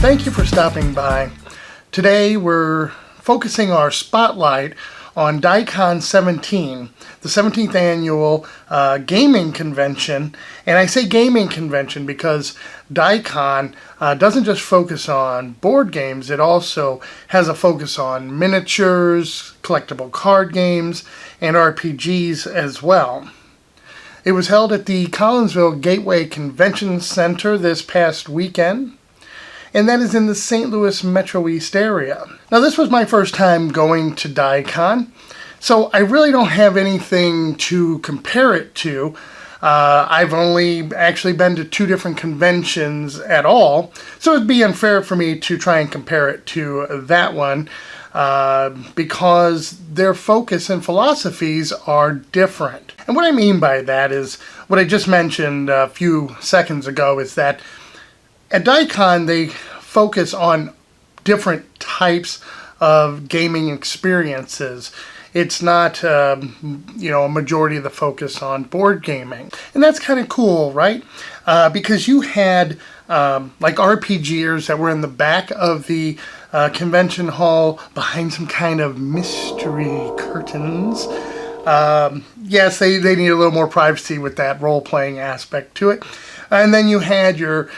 Thank you for stopping by. Today we're focusing our spotlight on DieCon 17, the 17th annual gaming convention. And I say gaming convention because DieCon doesn't just focus on board games, it also has a focus on miniatures, collectible card games, and RPGs as well. It was held at the Collinsville Gateway Convention Center this past weekend, and that is in the St. Louis Metro East area. Now, this was my first time going to DieCon, so I really don't have anything to compare it to. I've only actually been to 2 different conventions at all, so it'd be unfair for me to try and compare it to that one because their focus and philosophies are different. And what I mean by that is what I just mentioned a few seconds ago, is that at DieCon, they focus on different types of gaming experiences. It's not, a majority of the focus on board gaming. And that's kind of cool, right? Because you had like RPGers that were in the back of the convention hall behind some kind of mystery curtains. Yes, they need a little more privacy with that role-playing aspect to it. And then you had your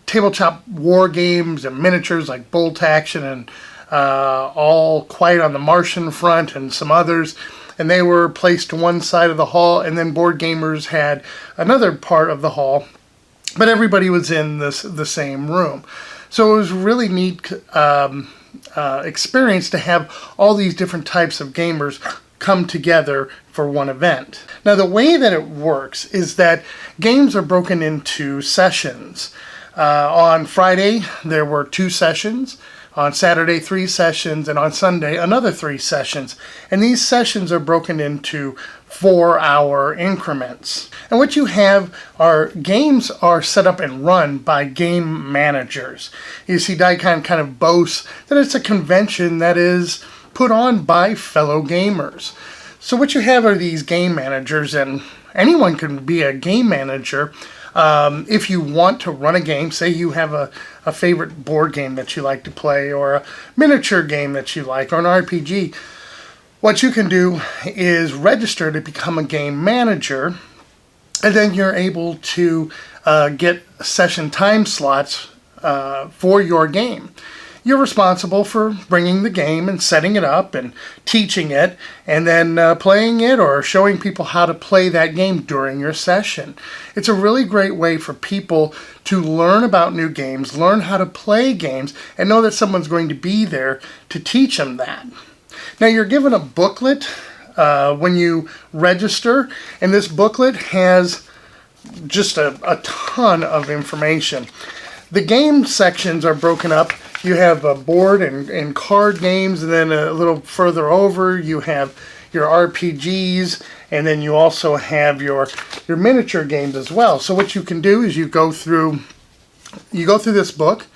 tabletop war games and miniatures like Bolt Action and All Quiet on the Martian Front and some others. And they were placed to one side of the hall, and then board gamers had another part of the hall. But everybody was in the same room. So it was a really neat experience to have all these different types of gamers come together for one event. Now, the way that it works is that games are broken into sessions. On Friday, there were 2 sessions. On Saturday, 3 sessions. And on Sunday, another 3 sessions. And these sessions are broken into 4-hour increments. And what you have are games are set up and run by game managers. You see, DieCon kind of boasts that it's a convention that is put on by fellow gamers. So what you have are these game managers, and anyone can be a game manager. If you want to run a game, say you have a favorite board game that you like to play, or a miniature game that you like, or an RPG, what you can do is register to become a game manager, and then you're able to get session time slots for your game. You're responsible for bringing the game and setting it up and teaching it, and then playing it or showing people how to play that game during your session. It's a really great way for people to learn about new games, learn how to play games, and know that someone's going to be there to teach them that. Now, you're given a booklet when you register, and this booklet has just a ton of information. The game sections are broken up. You have a board and card games, and then a little further over you have your RPGs, and then you also have your miniature games as well. So what you can do is you go through this book,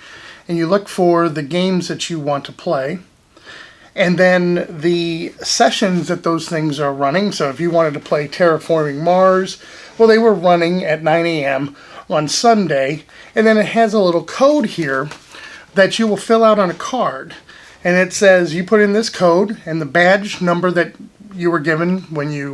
and you look for the games that you want to play, and then the sessions that those things are running. So if you wanted to play Terraforming Mars, well, they were running at 9 a.m. on Sunday, and then it has a little code here that you will fill out on a card, and it says you put in this code and the badge number that you were given when you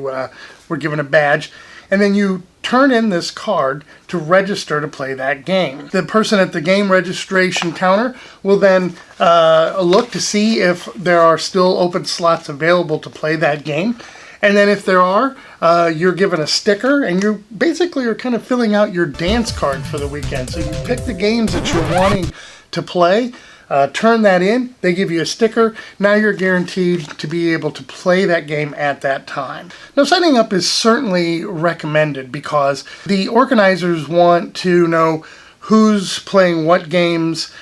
were given a badge, and then you turn in this card to register to play that game. The person at the game registration counter will then look to see if there are still open slots available to play that game. And then if there are, you're given a sticker, and you basically are kind of filling out your dance card for the weekend. So you pick the games that you're wanting to play, turn that in, they give you a sticker. Now you're guaranteed to be able to play that game at that time. Now, signing up is certainly recommended because the organizers want to know who's playing what games,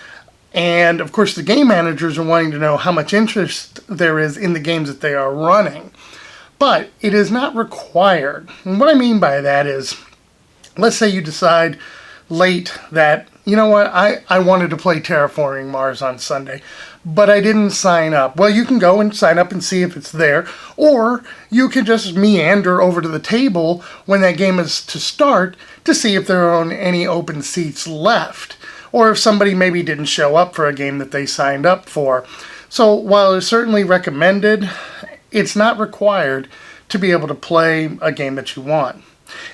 and of course the game managers are wanting to know how much interest there is in the games that they are running. But it is not required. And what I mean by that is, let's say you decide late that, you know what, I wanted to play Terraforming Mars on Sunday, but I didn't sign up. Well, you can go and sign up and see if it's there, or you can just meander over to the table when that game is to start to see if there are any open seats left. or if somebody maybe didn't show up for a game that they signed up for. So while it's certainly recommended, it's not required to be able to play a game that you want.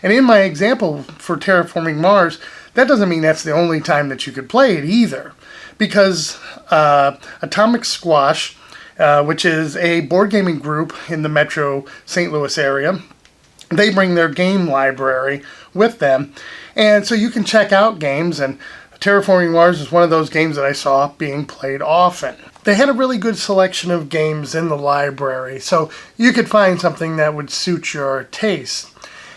And in my example for Terraforming Mars, that doesn't mean that's the only time that you could play it either. Because Atomic Squash, which is a board gaming group in the Metro St. Louis area, they bring their game library with them. And so you can check out games, and Terraforming Mars is one of those games that I saw being played often. They had a really good selection of games in the library, so you could find something that would suit your taste.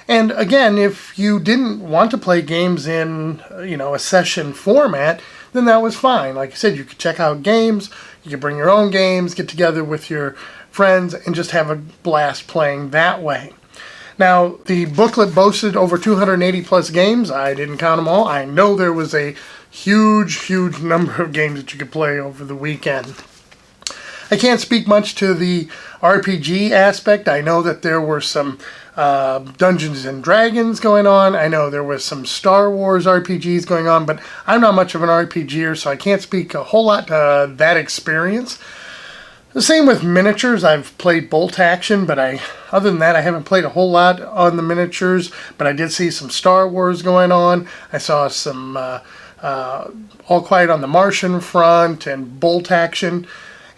And again, if you didn't want to play games in, a session format, then that was fine. Like I said, you could check out games, you could bring your own games, get together with your friends, and just have a blast playing that way. Now, the booklet boasted over 280 plus games. I didn't count them all. I know there was a huge number of games that you could play over the weekend. I can't speak much to the RPG aspect. I know that there were some Dungeons and Dragons going on. I know there was some Star Wars RPGs going on, but I'm not much of an RPGer, so I can't speak a whole lot to that experience. The same with miniatures. I've played Bolt Action, but other than that, I haven't played a whole lot on the miniatures, but I did see some Star Wars going on. I saw some All Quiet on the Martian front and Bolt Action,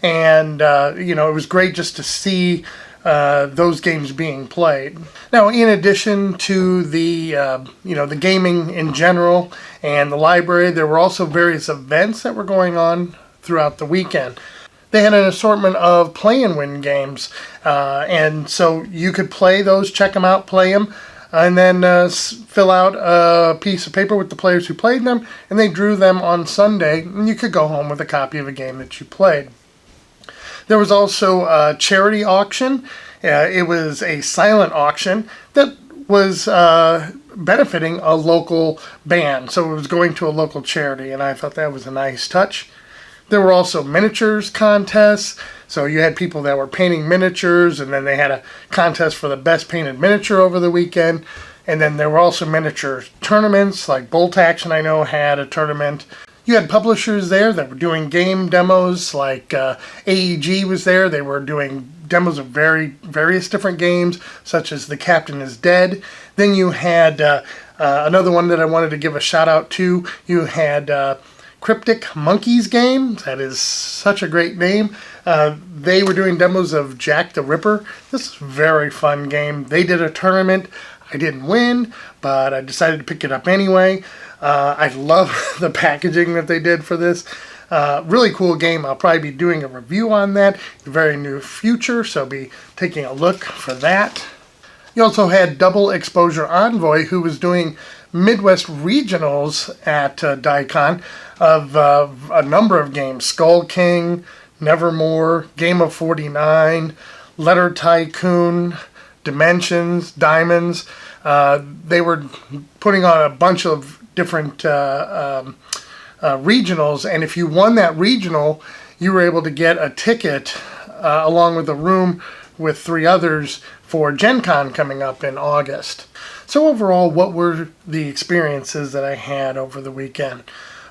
and it was great just to see those games being played. Now, in addition to the gaming in general and the library, there were also various events that were going on throughout the weekend. They had an assortment of play and win games, and so you could play those, check them out, play them, and then fill out a piece of paper with the players who played them, and they drew them on Sunday, and you could go home with a copy of a game that you played. There was also a charity auction. It was a silent auction that was benefiting a local band, so it was going to a local charity, and I thought that was a nice touch. There were also miniatures contests, so you had people that were painting miniatures, and then they had a contest for the best painted miniature over the weekend. And then there were also miniature tournaments, like Bolt Action I know had a tournament. You had publishers there that were doing game demos, like AEG was there. They were doing demos of various different games, such as The Captain is Dead. Then you had another one that I wanted to give a shout out to. You had Cryptic Monkeys game. That is such a great name. They were doing demos of Jack the Ripper. This is a very fun game. They did a tournament. I didn't win, but I decided to pick it up anyway. I love the packaging that they did for this. Really cool game. I'll probably be doing a review on that in the very near future, so I'll be taking a look for that. You also had Double Exposure Envoy, who was doing Midwest regionals at DieCon of a number of games. Skull King, Nevermore, Game of 49, Letter Tycoon, Dimensions, Diamonds. They were putting on a bunch of different regionals, and if you won that regional, you were able to get a ticket along with a room with 3 others for Gen Con coming up in August. So overall, what were the experiences that I had over the weekend?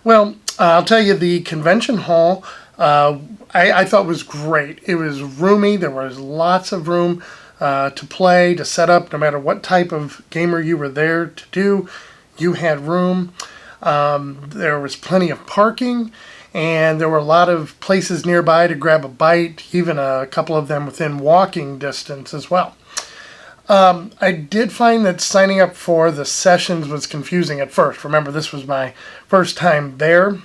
Well, I'll tell you, the convention hall I thought was great. It was roomy. There was lots of room to play, to set up. No matter what type of gamer you were there to do, you had room. There was plenty of parking, and there were a lot of places nearby to grab a bite, even a couple of them within walking distance as well. I did find that signing up for the sessions was confusing at first. Remember, this was my first time there.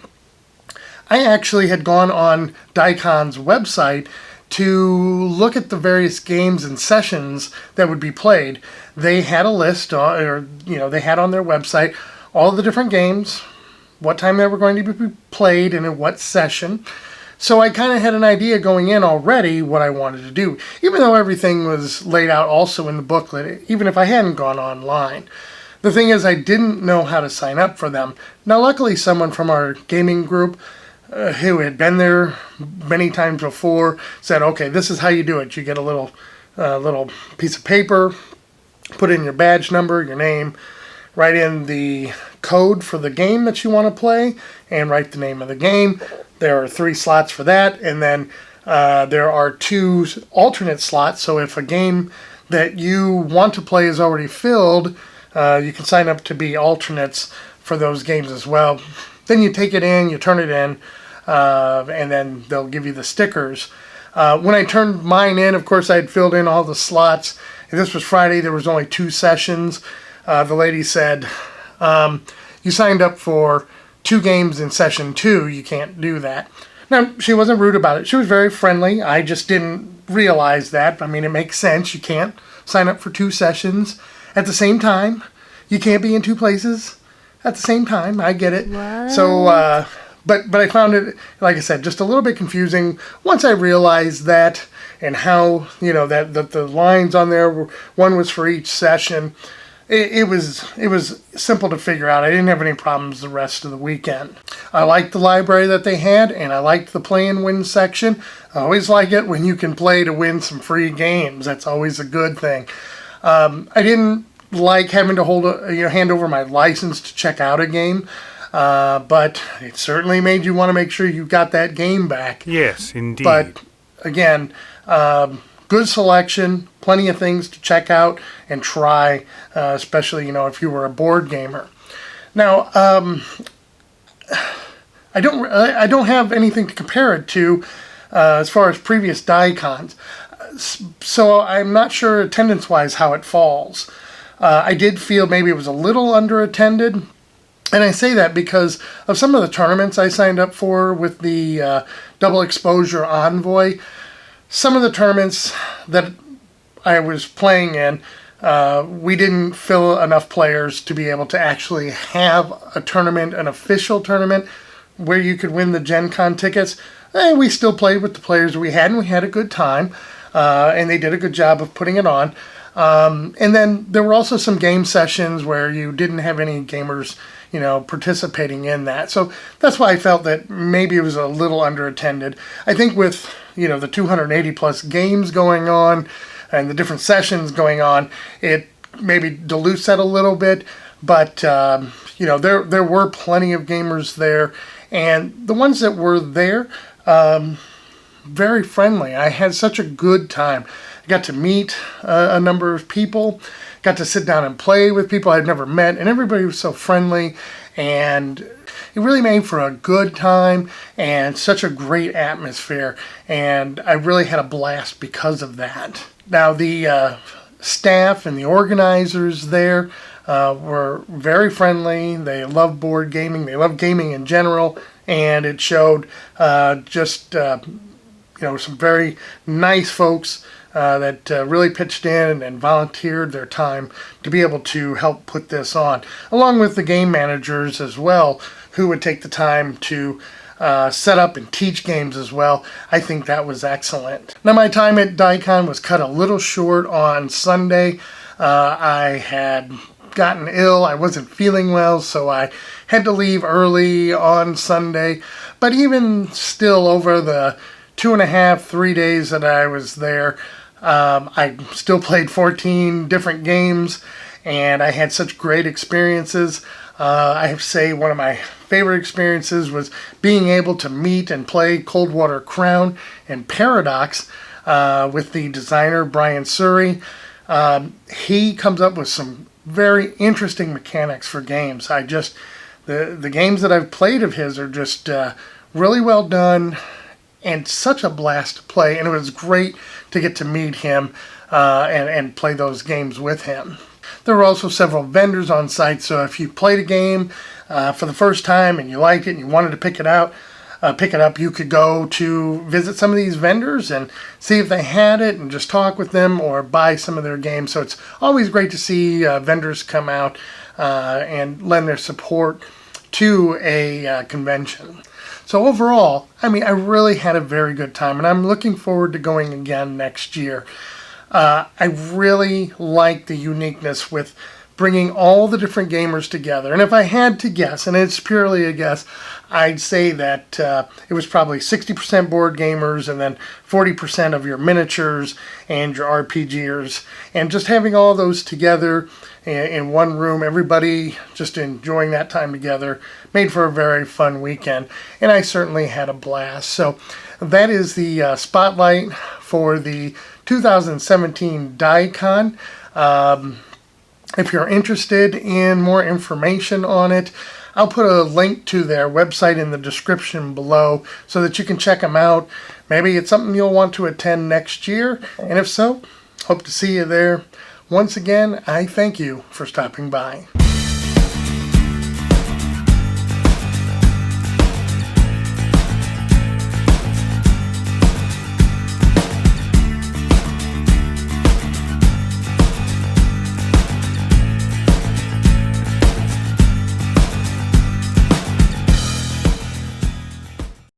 I actually had gone on DieCon's website to look at the various games and sessions that would be played. They had a list, they had on their website all the different games, what time they were going to be played, and in what session. So I kind of had an idea going in already what I wanted to do, even though everything was laid out also in the booklet, even if I hadn't gone online. The thing is, I didn't know how to sign up for them. Now, luckily, someone from our gaming group who had been there many times before said, okay, this is how you do it. You get a little piece of paper, put in your badge number, your name, write in the code for the game that you want to play and write the name of the game. There are 3 slots for that, and then there are 2 alternate slots. So if a game that you want to play is already filled, you can sign up to be alternates for those games as well. Then you take it in, you turn it in, and then they'll give you the stickers. When I turned mine in, of course, I had filled in all the slots. And this was Friday. There was only 2 sessions. The lady said, you signed up for 2 games in session 2. You can't do that. Now, she wasn't rude about it. She was very friendly. I just didn't realize that. I mean, it makes sense. You can't sign up for 2 sessions at the same time. You can't be in 2 places at the same time. I get it. What? So, but I found it, like I said, just a little bit confusing once I realized that, and how, that the lines on there, one was for each session. It was simple to figure out. I didn't have any problems the rest of the weekend. I liked the library that they had, and I liked the play and win section. I always like it when you can play to win some free games. That's always a good thing. I didn't like having to hand over my license to check out a game, but it certainly made you want to make sure you got that game back. Yes, indeed. But again, good selection, plenty of things to check out and try, especially, if you were a board gamer. Now, I don't have anything to compare it to as far as previous DieCons, so I'm not sure attendance-wise how it falls. I did feel maybe it was a little underattended, and I say that because of some of the tournaments I signed up for with the Double Exposure Envoy. Some of the tournaments that I was playing in, we didn't fill enough players to be able to actually have a tournament, an official tournament, where you could win the Gen Con tickets. And we still played with the players we had, and we had a good time, and they did a good job of putting it on. And then there were also some game sessions where you didn't have any gamers, participating in that. So that's why I felt that maybe it was a little underattended. I think with, the 280 plus games going on and the different sessions going on, it maybe dilutes that a little bit. But, there were plenty of gamers there. And the ones that were there, very friendly. I had such a good time. I got to meet a number of people, got to sit down and play with people I'd never met, and everybody was so friendly, and it really made for a good time and such a great atmosphere, and I really had a blast because of that. Now, the staff and the organizers there were very friendly. They love board gaming. They love gaming in general, and it showed some very nice folks that really pitched in and volunteered their time to be able to help put this on, along with the game managers as well, who would take the time to set up and teach games as well. I think that was excellent. Now, my time at DieCon was cut a little short on Sunday. I had gotten ill. I wasn't feeling well, so I had to leave early on Sunday. But even still, over the 2.5, 3 days that I was there, I still played 14 different games, and I had such great experiences. I have to say one of my favorite experiences was being able to meet and play Coldwater Crown and Paradox with the designer, Brian Surrey. He comes up with some very interesting mechanics for games. The games that I've played of his are just really well done and such a blast to play, and it was great to get to meet him and play those games with him. There were also several vendors on site, so if you played a game for the first time and you liked it and you wanted to pick it up, you could go to visit some of these vendors and see if they had it and just talk with them or buy some of their games. So it's always great to see vendors come out and lend their support to a convention. So overall, I really had a very good time, and I'm looking forward to going again next year. I really like the uniqueness with bringing all the different gamers together. And if I had to guess, and it's purely a guess, I'd say that it was probably 60% board gamers and then 40% of your miniatures and your RPGers. And just having all those together in one room, everybody just enjoying that time together, made for a very fun weekend. And I certainly had a blast. So that is the spotlight for the 2017 DieCon. If you're interested in more information on it, I'll put a link to their website in the description below so that you can check them out. Maybe it's something you'll want to attend next year, and if so, hope to see you there. Once again, I thank you for stopping by.